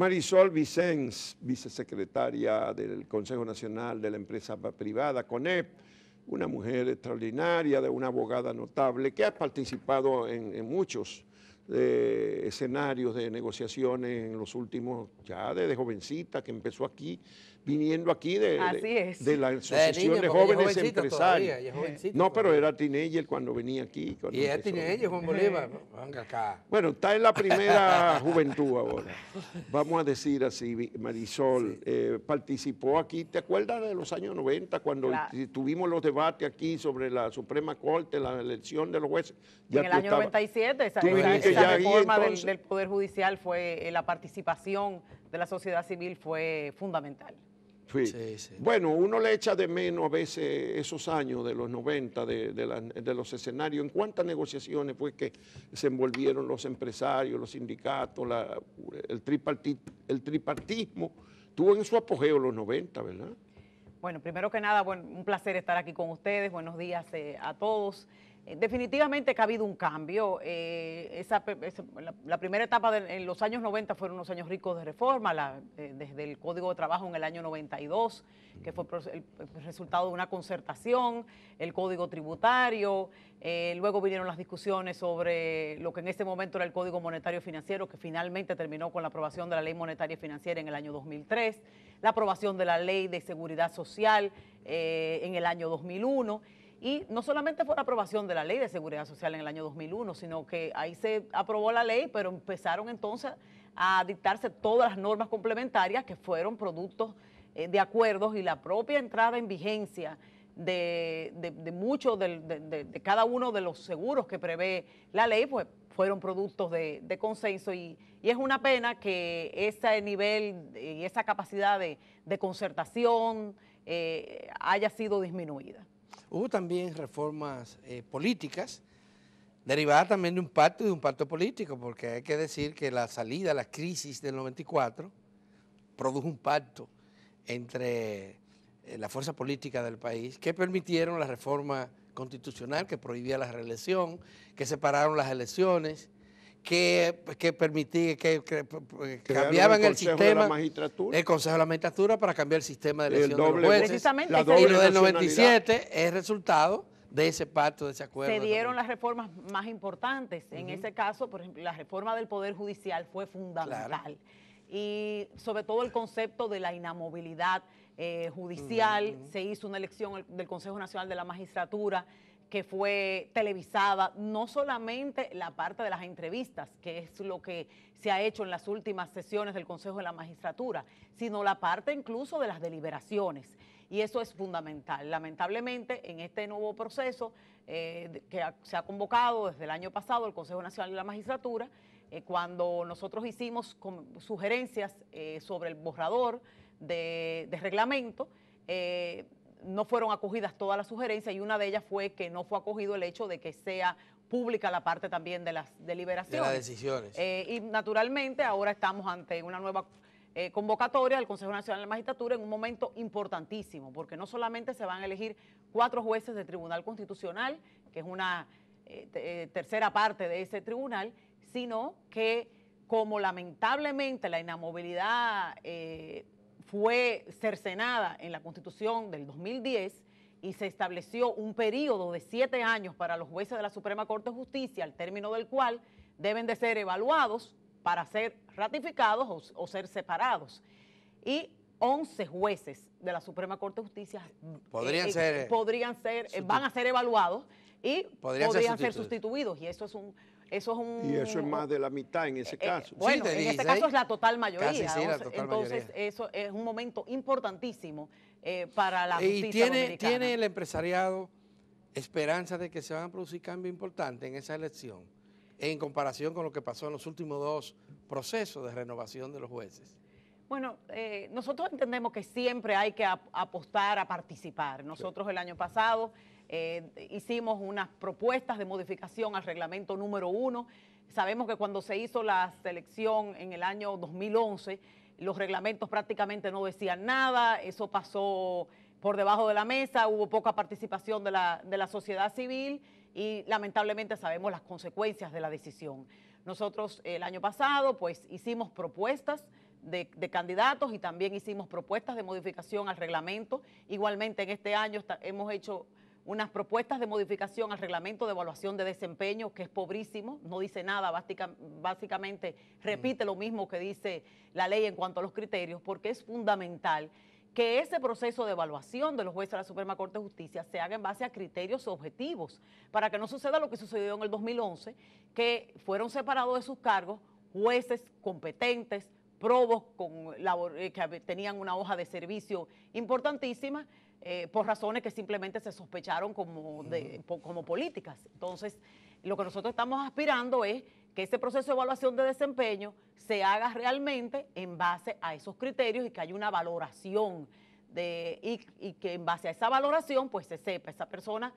Marisol Vicens, vicesecretaria del Consejo Nacional de la Empresa Privada, CONEP, una mujer extraordinaria, de una abogada notable, que ha participado en muchos escenarios de negociaciones en los últimos, ya desde jovencita, que empezó aquí, viniendo aquí de la Asociación de Jóvenes Empresarios. No, pero era teenager cuando venía aquí. Y es teenager, Juan Bolívar. Venga acá. Bueno, está en la primera juventud ahora. Vamos a decir así, Marisol, participó aquí, ¿te acuerdas de los años 90 cuando tuvimos los debates aquí sobre la Suprema Corte, la elección de los jueces? Ya en el año 97, esa reforma del Poder Judicial la participación de la sociedad civil fue fundamental. Sí. Bueno, uno le echa de menos a veces esos años de los 90, de los escenarios. ¿En cuántas negociaciones fue que se envolvieron los empresarios, los sindicatos, el tripartismo? Tuvo en su apogeo los 90, ¿verdad? Bueno, primero que nada, un placer estar aquí con ustedes. Buenos días a todos. Definitivamente que ha habido un cambio. La primera etapa en los años 90 fueron unos años ricos de reforma, desde el Código de Trabajo en el año 92, que fue el resultado de una concertación, el Código Tributario, luego vinieron las discusiones sobre lo que en ese momento era el Código Monetario Financiero, que finalmente terminó con la aprobación de la Ley Monetaria Financiera en el año 2003, la aprobación de la Ley de Seguridad Social en el año 2001, y no solamente fue la aprobación de la Ley de Seguridad Social en el año 2001, sino que ahí se aprobó la ley, pero empezaron entonces a dictarse todas las normas complementarias que fueron productos de acuerdos, y la propia entrada en vigencia de muchos de cada uno de los seguros que prevé la ley, pues fueron productos de consenso, y es una pena que ese nivel y esa capacidad de concertación haya sido disminuida. Hubo también reformas políticas, derivadas también de un pacto y de un pacto político, porque hay que decir que la salida, la crisis del 94, produjo un pacto entre la fuerza política del país que permitieron la reforma constitucional que prohibía la reelección, que separaron las elecciones, que permitía, que cambiaban el sistema, el Consejo de la Magistratura, para cambiar el sistema de elección de los jueces. Y lo del 97 es resultado de ese pacto, de ese acuerdo. Se dieron las reformas más importantes. En ese caso, por ejemplo, la reforma del Poder Judicial fue fundamental. Claro. Y sobre todo el concepto de la inamovilidad judicial. Se hizo una elección del Consejo Nacional de la Magistratura que fue televisada, no solamente la parte de las entrevistas, que es lo que se ha hecho en las últimas sesiones del Consejo de la Magistratura, sino la parte incluso de las deliberaciones, y eso es fundamental. Lamentablemente, en este nuevo proceso que se ha convocado desde el año pasado el Consejo Nacional de la Magistratura, cuando nosotros hicimos sugerencias sobre el borrador de reglamento, no fueron acogidas todas las sugerencias, y una de ellas fue que no fue acogido el hecho de que sea pública la parte también de las deliberaciones. De las decisiones. Y naturalmente ahora estamos ante una nueva convocatoria del Consejo Nacional de la Magistratura en un momento importantísimo, porque no solamente se van a elegir 4 jueces del Tribunal Constitucional, que es una tercera parte de ese tribunal, sino que como lamentablemente la inamovilidad fue cercenada en la Constitución del 2010 y se estableció un periodo de 7 años para los jueces de la Suprema Corte de Justicia, al término del cual deben de ser evaluados para ser ratificados o ser separados. Y 11 jueces de la Suprema Corte de Justicia van a ser evaluados y podrían ser sustituidos. Y eso es y eso es más de la mitad en ese caso. Bueno, en este caso es la total mayoría. Entonces, eso es un momento importantísimo para la justicia dominicana. ¿Y tiene el empresariado esperanza de que se van a producir cambios importantes en esa elección, en comparación con lo que pasó en los últimos 2 procesos de renovación de los jueces? Bueno, nosotros entendemos que siempre hay que apostar a participar. Nosotros el año pasado hicimos unas propuestas de modificación al reglamento número 1. Sabemos que cuando se hizo la selección en el año 2011, los reglamentos prácticamente no decían nada, eso pasó por debajo de la mesa, hubo poca participación de la sociedad civil y lamentablemente sabemos las consecuencias de la decisión. Nosotros el año pasado pues hicimos propuestas de candidatos y también hicimos propuestas de modificación al reglamento. Igualmente en este año hemos hecho unas propuestas de modificación al reglamento de evaluación de desempeño, que es pobrísimo, no dice nada, básicamente repite lo mismo que dice la ley en cuanto a los criterios, porque es fundamental que ese proceso de evaluación de los jueces de la Suprema Corte de Justicia se haga en base a criterios objetivos, para que no suceda lo que sucedió en el 2011, que fueron separados de sus cargos jueces competentes, probos que tenían una hoja de servicio importantísima, por razones que simplemente se sospecharon como políticas. Entonces, lo que nosotros estamos aspirando es que ese proceso de evaluación de desempeño se haga realmente en base a esos criterios y que haya una valoración y que en base a esa valoración pues se sepa, esa persona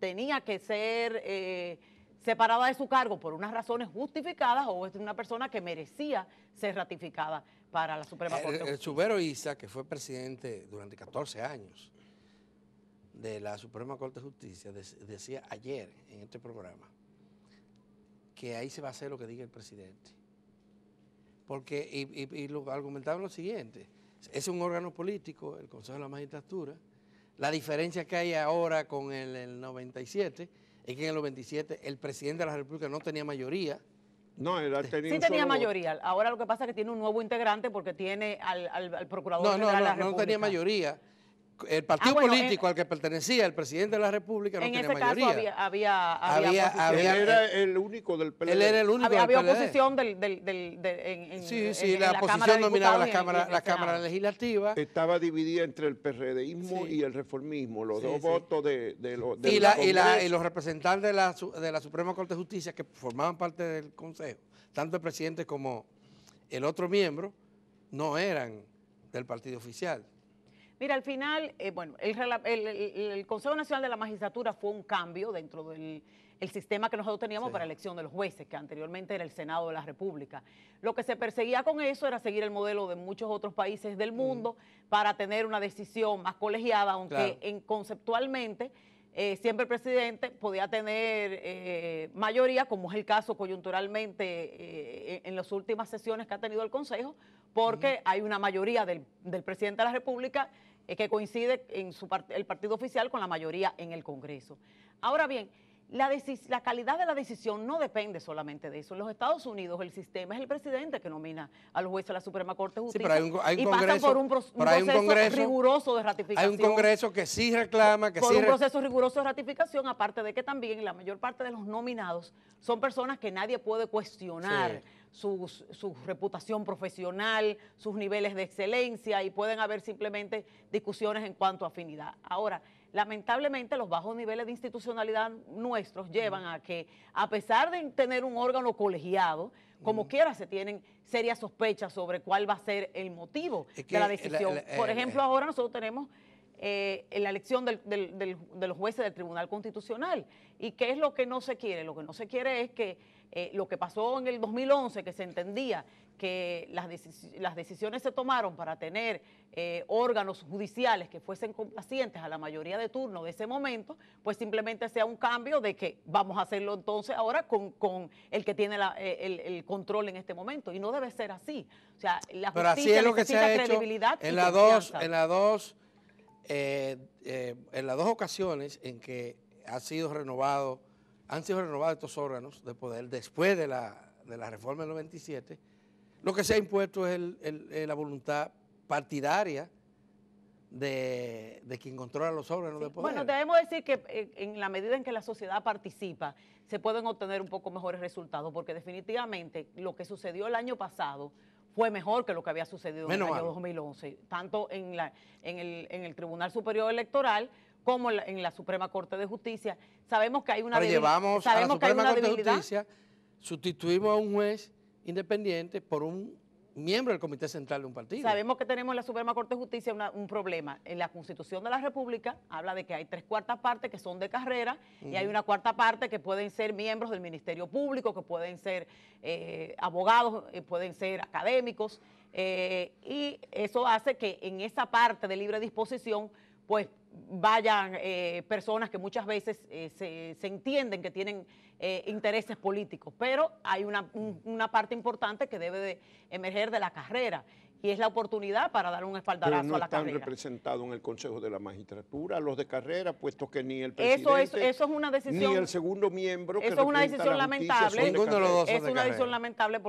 tenía que ser separada de su cargo por unas razones justificadas o es una persona que merecía ser ratificada para la Suprema Corte de Justicia. El Subero Isa, que fue presidente durante 14 años de la Suprema Corte de Justicia, decía ayer en este programa que ahí se va a hacer lo que diga el presidente. Porque, y lo argumentaba lo siguiente, es un órgano político, el Consejo de la Magistratura. La diferencia que hay ahora con el 97 es que en el 97 el presidente de la República no tenía mayoría. No, sí tenía mayoría. Ahora lo que pasa es que tiene un nuevo integrante porque tiene al procurador general de la República. No tenía mayoría. El partido político al que pertenecía el presidente de la República no tenía mayoría. En ese caso había él era el único del PLD. Él era el único había del PLD. oposición sí, la oposición dominaba la Cámara Legislativa. Estaba dividida entre el PRDismo y el reformismo, los dos votos de y los representantes de la Suprema Corte de Justicia que formaban parte del Consejo, tanto el presidente como el otro miembro, no eran del partido oficial. Mira, al final, el Consejo Nacional de la Magistratura fue un cambio dentro del sistema que nosotros teníamos para elección de los jueces, que anteriormente era el Senado de la República. Lo que se perseguía con eso era seguir el modelo de muchos otros países del mundo para tener una decisión más colegiada, aunque conceptualmente siempre el presidente podía tener mayoría, como es el caso coyunturalmente en las últimas sesiones que ha tenido el Consejo, porque hay una mayoría del presidente de la República que coincide en el partido oficial con la mayoría en el Congreso. Ahora bien, la calidad de la decisión no depende solamente de eso. En los Estados Unidos el sistema es el presidente que nomina a los jueces de la Suprema Corte de Justicia, pero hay un y congreso, pasan por un proceso riguroso de ratificación. Hay un Congreso que sí reclama, por un proceso riguroso de ratificación, aparte de que también la mayor parte de los nominados son personas que nadie puede cuestionar su reputación profesional, sus niveles de excelencia, y pueden haber simplemente discusiones en cuanto a afinidad. Ahora, lamentablemente los bajos niveles de institucionalidad nuestros llevan a que, a pesar de tener un órgano colegiado, como quiera se tienen serias sospechas sobre cuál va a ser el motivo de la decisión. Por ejemplo, ahora nosotros tenemos en la elección de los jueces del Tribunal Constitucional. ¿Y qué es lo que no se quiere? Lo que no se quiere es que lo que pasó en el 2011, que se entendía que las decisiones se tomaron para tener órganos judiciales que fuesen complacientes a la mayoría de turno de ese momento, pues simplemente sea un cambio de que vamos a hacerlo entonces ahora con el que tiene el control en este momento. Y no debe ser así. O sea, la justicia necesita credibilidad y confianza. En las dos ocasiones en que han sido renovados estos órganos de poder después de la reforma del 97, lo que se ha impuesto es la voluntad partidaria de quien controla los órganos de poder. Bueno, debemos decir que en la medida en que la sociedad participa, se pueden obtener un poco mejores resultados, porque definitivamente lo que sucedió el año pasado fue mejor que lo que había sucedido en el año 2011, tanto en el Tribunal Superior Electoral como en la Suprema Corte de Justicia. Sabemos que hay una llevamos a la Suprema Corte de Justicia, sustituimos a un juez independiente por un miembro del Comité Central de un partido. Sabemos que tenemos en la Suprema Corte de Justicia un problema. En la Constitución de la República habla de que hay 3/4 partes que son de carrera y hay una 1/4 parte que pueden ser miembros del Ministerio Público, que pueden ser abogados, pueden ser académicos, y eso hace que en esa parte de libre disposición pues vayan personas que muchas veces se entienden que tienen intereses políticos, pero hay una parte importante que debe de emerger de la carrera, y es la oportunidad para dar un Pero espaldarazo no a la están carrera. representados en el Consejo de la Magistratura, los de carrera, puesto que ni el Eso presidente, es una decisión, ni el segundo miembro que eso es una representa decisión la justicia lamentable. son de Ninguno de los carrera. dos son Es de una decisión carrera. lamentable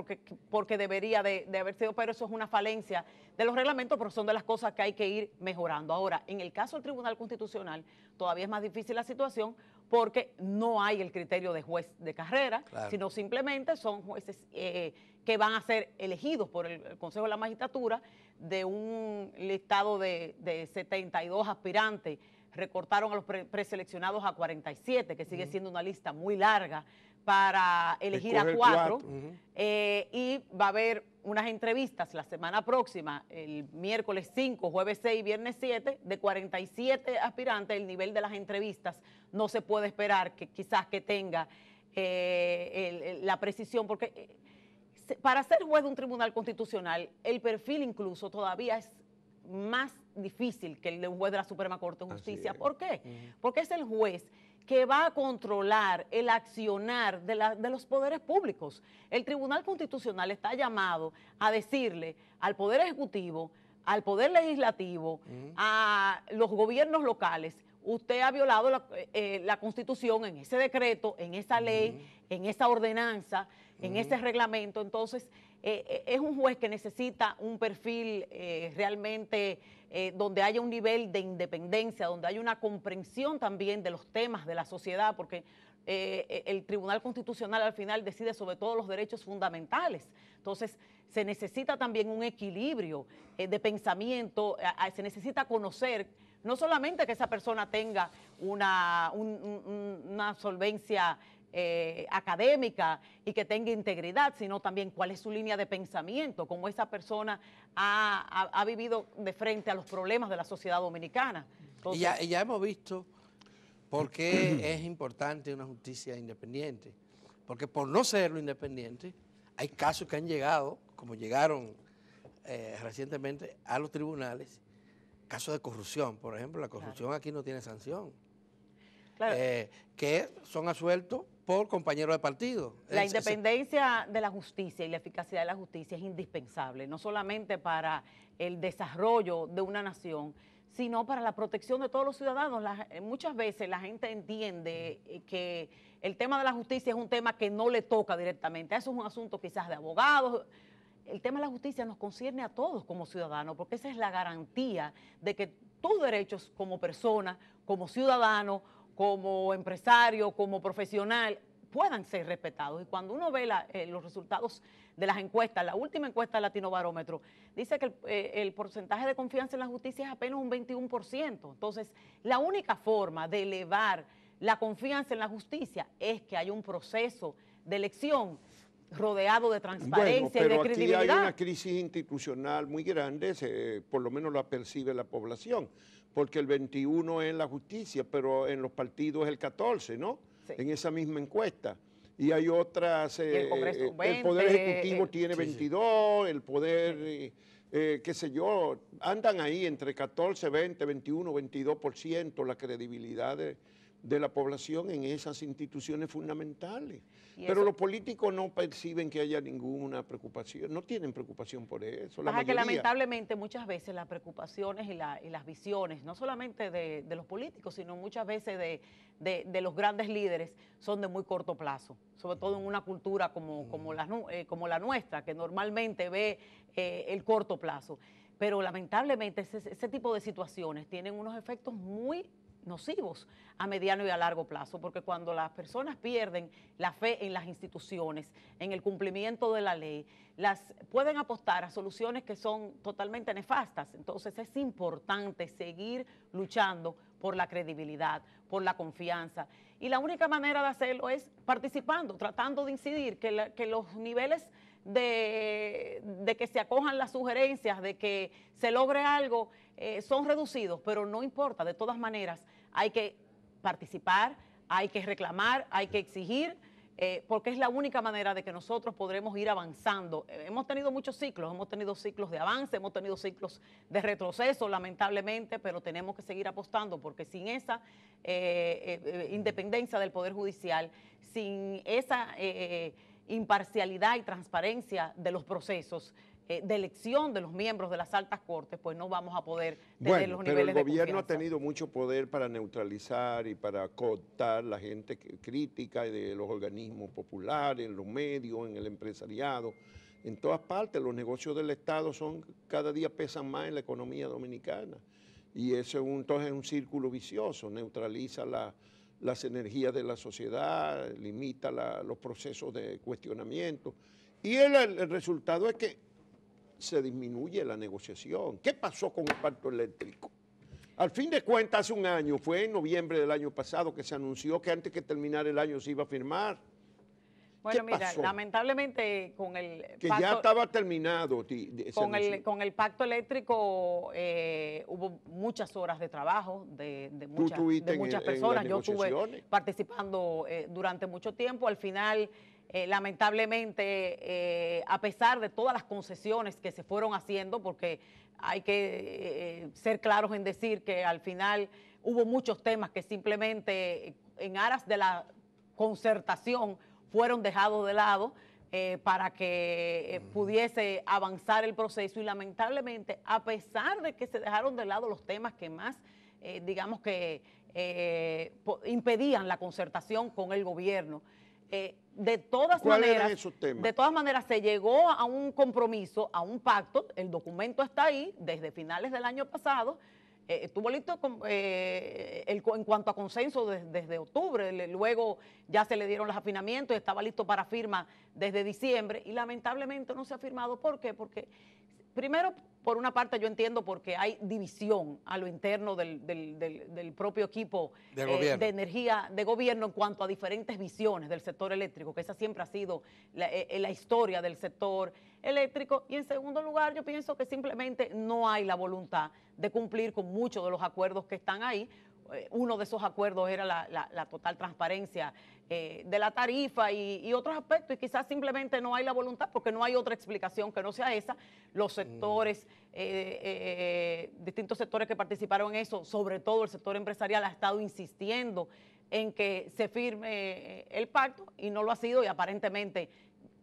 porque debería de haber sido, pero eso es una falencia de los reglamentos, pero son de las cosas que hay que ir mejorando. Ahora, en el caso del Tribunal Constitucional, todavía es más difícil la situación porque no hay el criterio de juez de carrera, Claro. sino simplemente son jueces que van a ser elegidos por el Consejo de la Magistratura de un listado de 72 aspirantes. Recortaron a los preseleccionados a 47, que sigue siendo una lista muy larga para elegir a Escoger 4. cuatro. Y va a haber unas entrevistas la semana próxima, el miércoles 5, jueves 6, viernes 7, de 47 aspirantes. El nivel de las entrevistas no se puede esperar que quizás que tenga la precisión, porque para ser juez de un tribunal constitucional, el perfil incluso todavía es más difícil que el de un juez de la Suprema Corte de Justicia. ¿Por qué? Porque es el juez que va a controlar el accionar de los poderes públicos. El Tribunal Constitucional está llamado a decirle al Poder Ejecutivo, al Poder Legislativo, a los gobiernos locales: usted ha violado la Constitución en ese decreto, en esa ley, en esa ordenanza, en ese reglamento. Entonces, es un juez que necesita un perfil realmente donde haya un nivel de independencia, donde haya una comprensión también de los temas de la sociedad, porque el Tribunal Constitucional al final decide sobre todos los derechos fundamentales. Entonces, se necesita también un equilibrio de pensamiento, se necesita conocer no solamente que esa persona tenga una solvencia académica y que tenga integridad, sino también cuál es su línea de pensamiento, cómo esa persona ha vivido de frente a los problemas de la sociedad dominicana. Entonces, Y ya hemos visto por qué es importante una justicia independiente, porque por no serlo independiente, hay casos que han llegado, como llegaron recientemente a los tribunales, casos de corrupción. Por ejemplo, la corrupción aquí no tiene sanción. claro, Que son absueltos por compañeros de partido. la independencia de la justicia y la eficacia de la justicia es indispensable, no solamente para el desarrollo de una nación, sino para la protección de todos los ciudadanos. Muchas veces la gente entiende que el tema de la justicia es un tema que no le toca directamente. Eso es un asunto quizás de abogados. El tema de la justicia nos concierne a todos como ciudadanos, porque esa es la garantía de que tus derechos como persona, como ciudadano, como empresario, como profesional, puedan ser respetados. Y cuando uno ve los resultados de las encuestas, la última encuesta del Latino Barómetro dice que el porcentaje de confianza en la justicia es apenas un 21%. Entonces, la única forma de elevar la confianza en la justicia es que haya un proceso de elección rodeado de transparencia y de credibilidad. Aquí hay una crisis institucional muy grande, por lo menos la percibe la población, porque el 21 es en la justicia, pero en los partidos es el 14, ¿no? Sí. En esa misma encuesta. Y hay otras, el Congreso 20, el Poder Ejecutivo tiene 22, el Poder, qué sé yo, andan ahí entre 14, 20, 21, 22% la credibilidad de la población en esas instituciones fundamentales. Pero los políticos no perciben que haya ninguna preocupación, no tienen preocupación por eso. Pasa que lamentablemente muchas veces las preocupaciones y las visiones, no solamente de los políticos, sino muchas veces de los grandes líderes, son de muy corto plazo, sobre todo en una cultura como la nuestra, que normalmente ve el corto plazo. Pero lamentablemente ese tipo de situaciones tienen unos efectos muy nocivos a mediano y a largo plazo, porque cuando las personas pierden la fe en las instituciones, en el cumplimiento de la ley, pueden apostar a soluciones que son totalmente nefastas. Entonces es importante seguir luchando por la credibilidad, por la confianza, y la única manera de hacerlo es participando, tratando de incidir que los niveles de que se acojan las sugerencias, de que se logre algo, son reducidos, pero no importa, de todas maneras hay que participar, hay que reclamar, hay que exigir porque es la única manera de que nosotros podremos ir avanzando. Hemos tenido muchos ciclos, hemos tenido ciclos de avance, hemos tenido ciclos de retroceso, lamentablemente, pero tenemos que seguir apostando, porque sin esa independencia del Poder Judicial, sin esa imparcialidad y transparencia de los procesos, de elección de los miembros de las altas cortes, pues no vamos a poder tener los niveles de confianza. Pero el gobierno ha tenido mucho poder para neutralizar y para cooptar la gente crítica de los organismos populares, en los medios, en el empresariado, en todas partes. Los negocios del Estado cada día pesan más en la economía dominicana. Y eso entonces es un círculo vicioso, neutraliza las energías de la sociedad, limita los procesos de cuestionamiento. Y el resultado es que se disminuye la negociación. ¿Qué pasó con el pacto eléctrico? Al fin de cuentas, hace un año, fue en noviembre del año pasado que se anunció que antes que terminar el año se iba a firmar. Bueno, mira, lamentablemente con el que pacto, ya estaba terminado. Con el pacto eléctrico hubo muchas horas de trabajo de muchas personas. Yo estuve participando durante mucho tiempo. Al final, lamentablemente, a pesar de todas las concesiones que se fueron haciendo, porque hay que ser claros en decir que al final hubo muchos temas que simplemente en aras de la concertación fueron dejados de lado para que pudiese avanzar el proceso, y lamentablemente, a pesar de que se dejaron de lado los temas que más, digamos que impedían la concertación con el gobierno, de todas maneras se llegó a un compromiso, a un pacto. El documento está ahí desde finales del año pasado. Estuvo listo en cuanto a consenso desde octubre, luego ya se le dieron los afinamientos y estaba listo para firma desde diciembre, y lamentablemente no se ha firmado. ¿Por qué? Porque primero, por una parte, yo entiendo porque hay división a lo interno del propio equipo de energía de gobierno en cuanto a diferentes visiones del sector eléctrico, que esa siempre ha sido la historia del sector eléctrico. Y en segundo lugar, yo pienso que simplemente no hay la voluntad de cumplir con muchos de los acuerdos que están ahí. Uno de esos acuerdos era la total transparencia de la tarifa y otros aspectos, y quizás simplemente no hay la voluntad porque no hay otra explicación que no sea esa. Los sectores, distintos sectores que participaron en eso, sobre todo el sector empresarial, ha estado insistiendo en que se firme el pacto, y no lo ha sido, y aparentemente,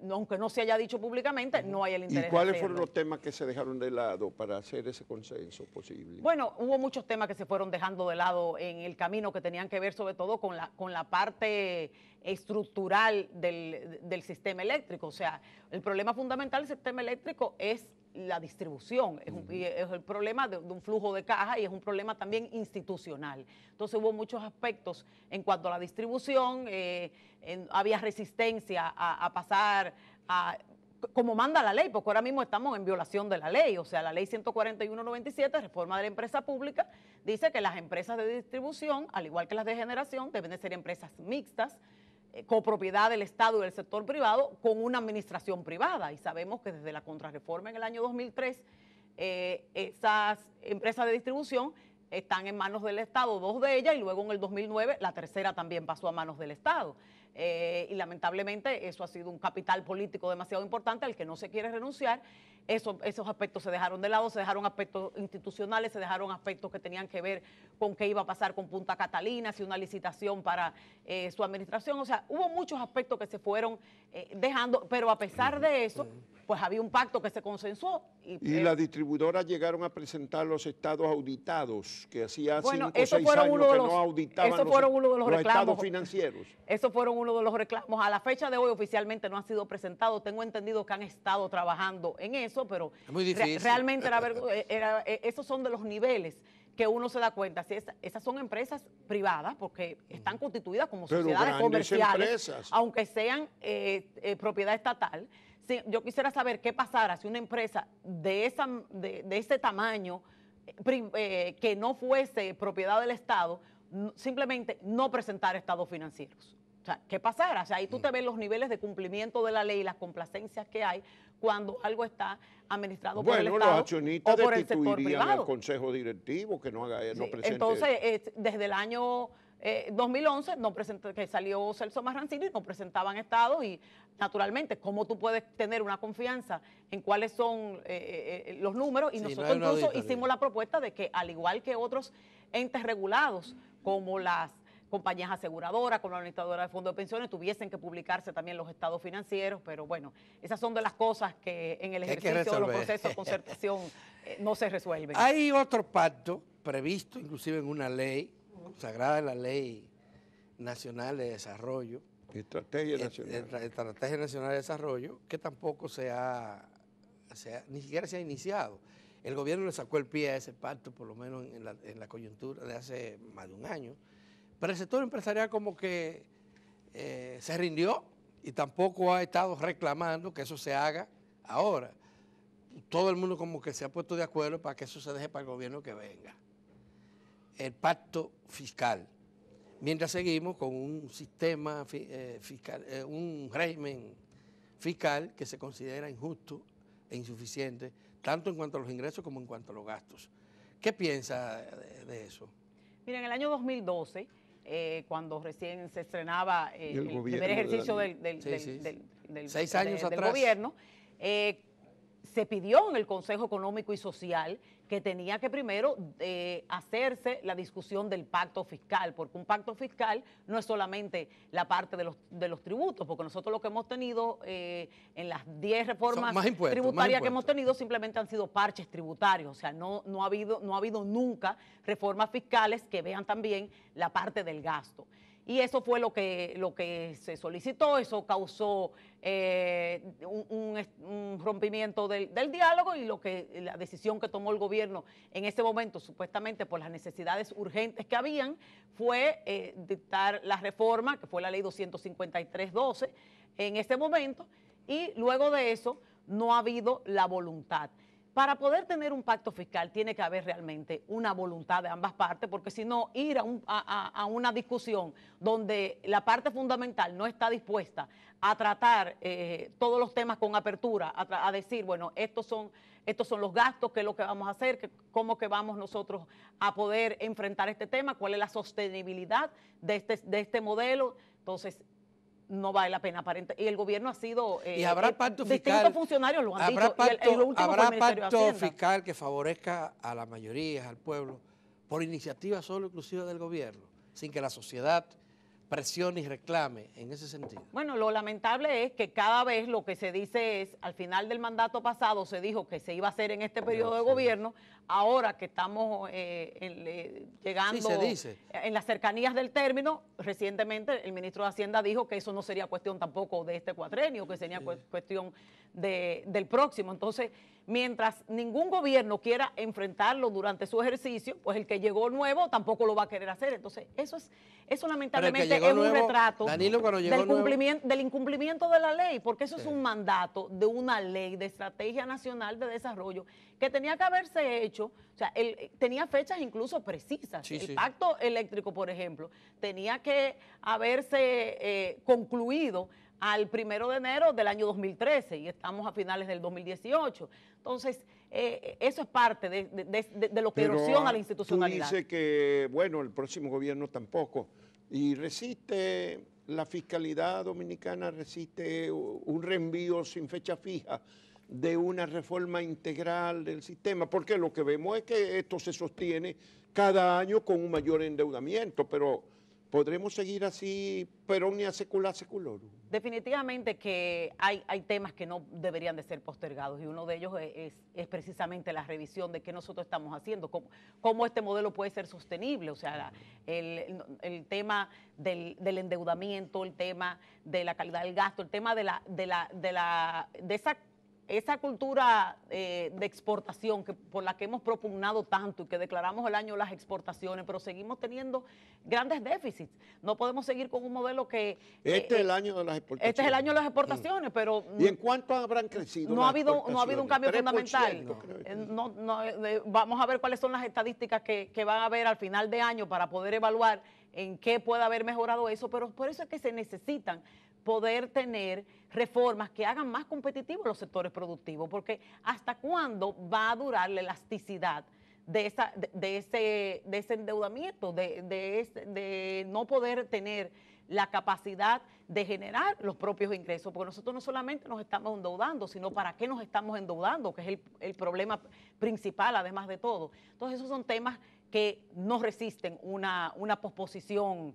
aunque no se haya dicho públicamente, no hay el interés. ¿Y cuáles fueron los temas que se dejaron de lado para hacer ese consenso posible? Bueno, hubo muchos temas que se fueron dejando de lado en el camino, que tenían que ver sobre todo con la parte estructural del sistema eléctrico. O sea, el problema fundamental del sistema eléctrico es la distribución, es el problema de un flujo de caja, y es un problema también institucional. Entonces hubo muchos aspectos en cuanto a la distribución, había resistencia a pasar como manda la ley, porque ahora mismo estamos en violación de la ley. O sea, la ley 141/97, reforma de la empresa pública, dice que las empresas de distribución, al igual que las de generación, deben de ser empresas mixtas, copropiedad del Estado y del sector privado, con una administración privada. Y sabemos que desde la contrarreforma en el año 2003, esas empresas de distribución están en manos del Estado, 2 de ellas, y luego en el 2009 la tercera también pasó a manos del Estado. Y lamentablemente eso ha sido un capital político demasiado importante al que no se quiere renunciar. Esos aspectos se dejaron de lado, se dejaron aspectos institucionales, se dejaron aspectos que tenían que ver con qué iba a pasar con Punta Catalina, si una licitación para su administración. O sea, hubo muchos aspectos que se fueron dejando, pero a pesar de eso, pues había un pacto que se consensuó. Y las distribuidoras llegaron a presentar los estados auditados, que hacía 5 o 6 años que no auditaban los estados financieros. Esos fueron uno de los reclamos. A la fecha de hoy oficialmente no han sido presentados. Tengo entendido que han estado trabajando en eso, pero realmente esos son de los niveles que uno se da cuenta. Si esas son empresas privadas, porque están constituidas como sociedades comerciales, aunque sean propiedad estatal. Sí, yo quisiera saber qué pasara si una empresa de ese tamaño, que no fuese propiedad del Estado, simplemente no presentara estados financieros. O sea, ¿qué pasara? O sea, ahí tú te ves los niveles de cumplimiento de la ley y las complacencias que hay cuando algo está administrado por el Estado los accionistas o por el sector privado. Al consejo directivo que no haga, no presente. Entonces, desde el año 2011 no que salió Celso Marrancini, no presentaban Estado y naturalmente, ¿cómo tú puedes tener una confianza en cuáles son los números? Y Sí, nosotros no incluso hicimos la propuesta de que al igual que otros entes regulados como las compañías aseguradoras, como la administradora de fondos de pensiones, tuviesen que publicarse también los estados financieros, pero bueno, esas son de las cosas que en el ejercicio de los procesos de concertación no se resuelven. Hay otro pacto previsto inclusive en una ley, consagrada en la Ley Nacional de Desarrollo, Estrategia Nacional. Estrategia Nacional de Desarrollo, que tampoco ni siquiera se ha iniciado. El gobierno le sacó el pie a ese pacto, por lo menos en la coyuntura de hace más de un año, pero el sector empresarial como que se rindió y tampoco ha estado reclamando que eso se haga ahora. Todo el mundo como que se ha puesto de acuerdo para que eso se deje para el gobierno que venga. El pacto fiscal, mientras seguimos con un sistema fiscal, un régimen fiscal que se considera injusto e insuficiente, tanto en cuanto a los ingresos como en cuanto a los gastos. ¿Qué piensa de eso? Mira, en el año 2012, cuando recién se estrenaba el primer ejercicio del 6 años del atrás. gobierno, se pidió en el Consejo Económico y Social que tenía que primero hacerse la discusión del pacto fiscal, porque un pacto fiscal no es solamente la parte de los tributos, porque nosotros lo que hemos tenido en las 10 reformas tributarias que hemos tenido simplemente han sido parches tributarios, o sea, no ha habido nunca reformas fiscales que vean también la parte del gasto. Y eso fue lo que se solicitó, eso causó un rompimiento del diálogo y la decisión que tomó el gobierno en ese momento, supuestamente por las necesidades urgentes que habían, fue dictar la reforma, que fue la ley 253-12 en ese momento, y luego de eso no ha habido la voluntad. Para poder tener un pacto fiscal tiene que haber realmente una voluntad de ambas partes, porque si no, ir a una discusión donde la parte fundamental no está dispuesta a tratar todos los temas con apertura, a decir, bueno, estos son los gastos, qué es lo que vamos a hacer, cómo que vamos nosotros a poder enfrentar este tema, cuál es la sostenibilidad de este modelo. Entonces, no vale la pena. Y el gobierno ha sido... y habrá pacto distintos fiscal, funcionarios lo han habrá dicho. Pacto, habrá pacto fiscal que favorezca a la mayoría, al pueblo, por iniciativa solo exclusiva del gobierno, sin que la sociedad presione y reclame en ese sentido. Bueno, lo lamentable es que cada vez lo que se dice es, al final del mandato pasado se dijo que se iba a hacer en este periodo de gobierno, ahora que estamos llegando en las cercanías del término, recientemente el ministro de Hacienda dijo que eso no sería cuestión tampoco de este cuatrenio, que sería cuestión del próximo. Entonces, mientras ningún gobierno quiera enfrentarlo durante su ejercicio, pues el que llegó nuevo tampoco lo va a querer hacer. Entonces, eso lamentablemente es un retrato del incumplimiento de la ley, porque eso es un mandato de una ley de estrategia nacional de desarrollo que tenía que haberse hecho, o sea, tenía fechas incluso precisas. El pacto eléctrico, por ejemplo, tenía que haberse concluido al 1 de enero del año 2013 y estamos a finales del 2018. Entonces, eso es parte de lo que erosiona la institucionalidad. Tú dices que, bueno, el próximo gobierno tampoco. Y resiste, la fiscalidad dominicana resiste un reenvío sin fecha fija de una reforma integral del sistema, porque lo que vemos es que esto se sostiene cada año con un mayor endeudamiento, pero podremos seguir así, pero ni a secular seculorum. Definitivamente que hay temas que no deberían de ser postergados y uno de ellos es precisamente la revisión de qué nosotros estamos haciendo, cómo este modelo puede ser sostenible, o sea, el tema del endeudamiento, el tema de la calidad del gasto, el tema de esa cultura de exportación por la que hemos propugnado tanto y que declaramos el año de las exportaciones, pero seguimos teniendo grandes déficits. No podemos seguir con un modelo que... Este es el año de las exportaciones. Este es el año de las exportaciones, pero... ¿Y en cuánto habrán crecido no ha habido un cambio 3%, fundamental. Vamos a ver cuáles son las estadísticas que van a haber al final de año para poder evaluar en qué puede haber mejorado eso, pero por eso es que se necesitan poder tener reformas que hagan más competitivos los sectores productivos, porque ¿hasta cuándo va a durar la elasticidad de ese endeudamiento, de no poder tener la capacidad de generar los propios ingresos, porque nosotros no solamente nos estamos endeudando, sino para qué nos estamos endeudando, que es el problema principal, además de todo. Entonces, esos son temas que no resisten una posposición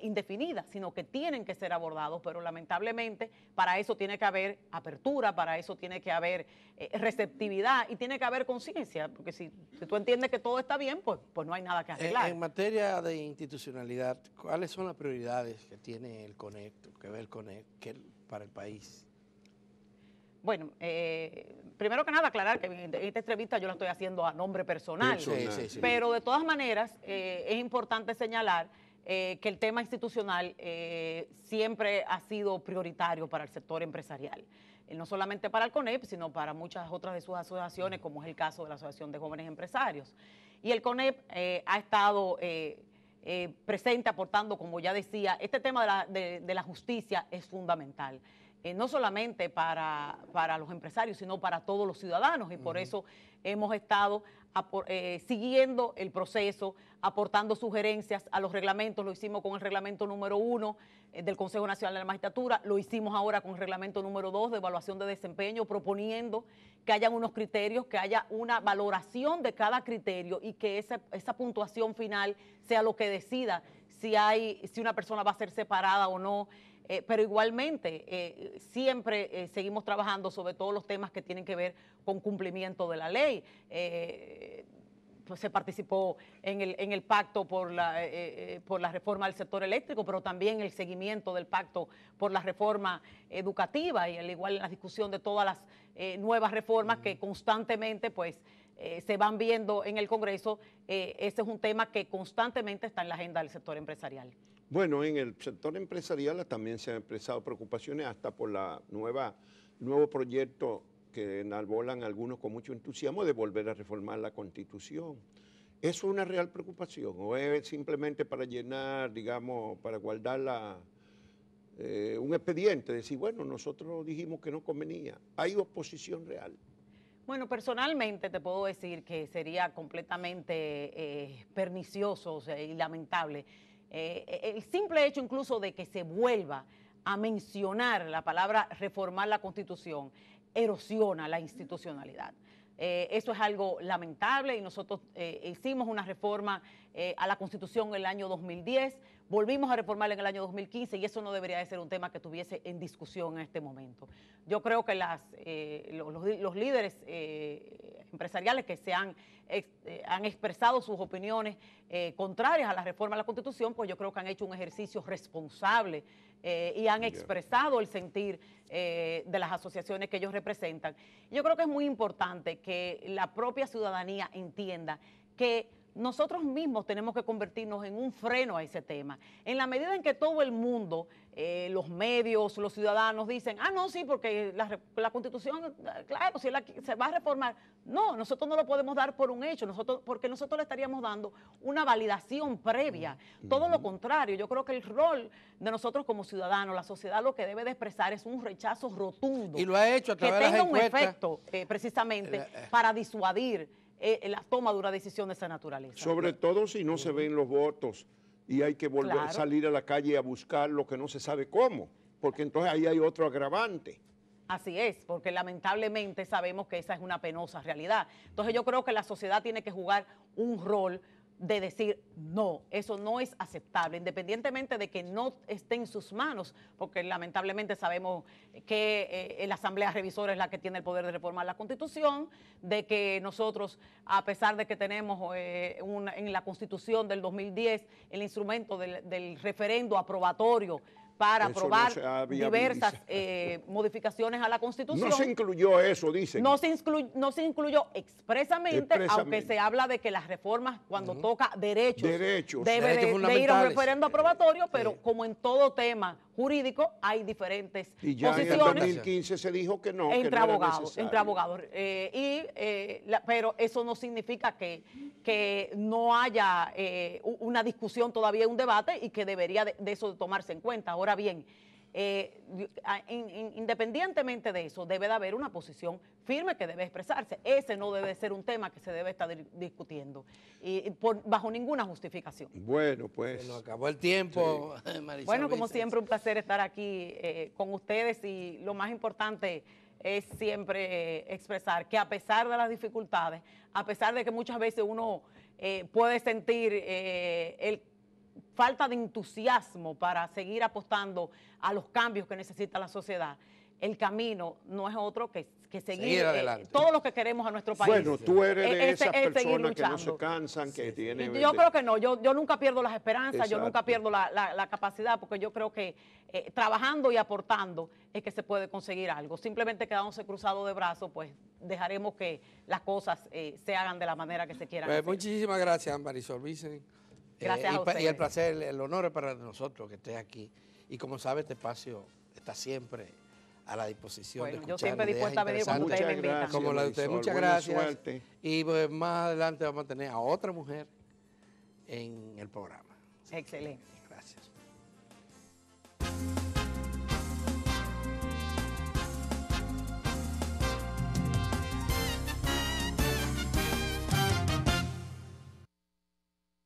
indefinida, sino que tienen que ser abordados, pero lamentablemente para eso tiene que haber apertura, para eso tiene que haber receptividad y tiene que haber conciencia, porque si tú entiendes que todo está bien, pues no hay nada que arreglar. En materia de institucionalidad, ¿cuáles son las prioridades que tiene el CONEP, que ve el CONEP para el país? Bueno, primero que nada aclarar que en esta entrevista yo la estoy haciendo a nombre personal, Sí. Pero de todas maneras es importante señalar que el tema institucional siempre ha sido prioritario para el sector empresarial, no solamente para el CONEP, sino para muchas otras de sus asociaciones, como es el caso de la Asociación de Jóvenes Empresarios. Y el CONEP ha estado presente, aportando, como ya decía, este tema de la justicia es fundamental. No solamente para los empresarios, sino para todos los ciudadanos, y por eso hemos estado siguiendo el proceso, aportando sugerencias a los reglamentos. Lo hicimos con el reglamento número 1 del Consejo Nacional de la Magistratura, lo hicimos ahora con el reglamento número 2 de evaluación de desempeño, proponiendo que hayan unos criterios, que haya una valoración de cada criterio y que esa puntuación final sea lo que decida si una persona va a ser separada o no. Pero igualmente siempre seguimos trabajando sobre todos los temas que tienen que ver con cumplimiento de la ley. Pues se participó en el pacto por la reforma del sector eléctrico, pero también el seguimiento del pacto por la reforma educativa y al igual en la discusión de todas las nuevas reformas que constantemente pues se van viendo en el Congreso. Ese es un tema que constantemente está en la agenda del sector empresarial. Bueno, en el sector empresarial también se han expresado preocupaciones hasta por nuevo proyecto que enarbolan algunos con mucho entusiasmo de volver a reformar la Constitución. ¿Eso es una real preocupación o es simplemente para llenar, digamos, para guardar un expediente? Decir, bueno, nosotros dijimos que no convenía. ¿Hay oposición real? Bueno, personalmente te puedo decir que sería completamente pernicioso, o sea, y lamentable el simple hecho incluso de que se vuelva a mencionar la palabra reformar la Constitución, erosiona la institucionalidad. Eso es algo lamentable y nosotros hicimos una reforma a la Constitución en el año 2010, volvimos a reformarla en el año 2015 y eso no debería de ser un tema que estuviese en discusión en este momento. Yo creo que los líderes empresariales que han expresado sus opiniones contrarias a la reforma a la Constitución, pues yo creo que han hecho un ejercicio responsable y han expresado el sentir de las asociaciones que ellos representan. Yo creo que es muy importante que la propia ciudadanía entienda que nosotros mismos tenemos que convertirnos en un freno a ese tema. En la medida en que todo el mundo, los medios, los ciudadanos dicen, no, sí, porque la Constitución, claro, si se va a reformar. No, nosotros no lo podemos dar por un hecho, porque nosotros le estaríamos dando una validación previa. Todo lo contrario, yo creo que el rol de nosotros como ciudadanos, la sociedad lo que debe de expresar es un rechazo rotundo. Y lo ha hecho a través de las encuestas. Que tenga un efecto precisamente para disuadir la toma de una decisión de esa naturaleza. Sobre todo si no se ven los votos y hay que volver a salir a la calle a buscar lo que no se sabe cómo, porque entonces ahí hay otro agravante. Así es, porque lamentablemente sabemos que esa es una penosa realidad. Entonces yo creo que la sociedad tiene que jugar un rol de decir, no, eso no es aceptable, independientemente de que no esté en sus manos, porque lamentablemente sabemos que la Asamblea Revisora es la que tiene el poder de reformar la Constitución, de que nosotros, a pesar de que tenemos en la Constitución del 2010 el instrumento del referendo aprobatorio para aprobar diversas modificaciones a la Constitución. No se incluyó eso, dicen. No se incluyó expresamente, aunque se habla de que las reformas, cuando toca derechos debe de ir a un referendo aprobatorio, pero como en todo tema jurídico hay diferentes y ya posiciones. En el 2015 se dijo que no, entre que no abogados, entre abogados. Pero eso no significa que no haya una discusión todavía, un debate, y que debería de eso tomarse en cuenta. Ahora bien, Independientemente de eso, debe de haber una posición firme que debe expresarse. Ese no debe ser un tema que se debe estar discutiendo bajo ninguna justificación. Bueno, pues. Se nos acabó el tiempo, sí. Marisol bueno, como Vicens. siempre, un placer estar aquí con ustedes y lo más importante es siempre expresar que a pesar de las dificultades, a pesar de que muchas veces uno puede sentir falta de entusiasmo para seguir apostando a los cambios que necesita la sociedad, el camino no es otro que seguir adelante. Todo lo que queremos a nuestro país. Bueno, tú eres de esas seguir personas que no luchando. se cansan, que tienen... Yo creo que no, yo nunca pierdo las esperanzas, Exacto. yo nunca pierdo la capacidad, porque yo creo que trabajando y aportando es que se puede conseguir algo. Simplemente quedándose cruzados de brazos, pues dejaremos que las cosas se hagan de la manera que se quieran hacer. Muchísimas gracias, Marisol Vicens. Gracias a ustedes. Y el placer, el honor es para nosotros que estés aquí. Y como sabes, este espacio está siempre a la disposición de escuchar. Yo siempre dispuesta a venir cuando ustedes me invitan. Como la de ustedes. Muchas Buena gracias. suerte. Y pues, más adelante vamos a tener a otra mujer en el programa. Excelente. Gracias.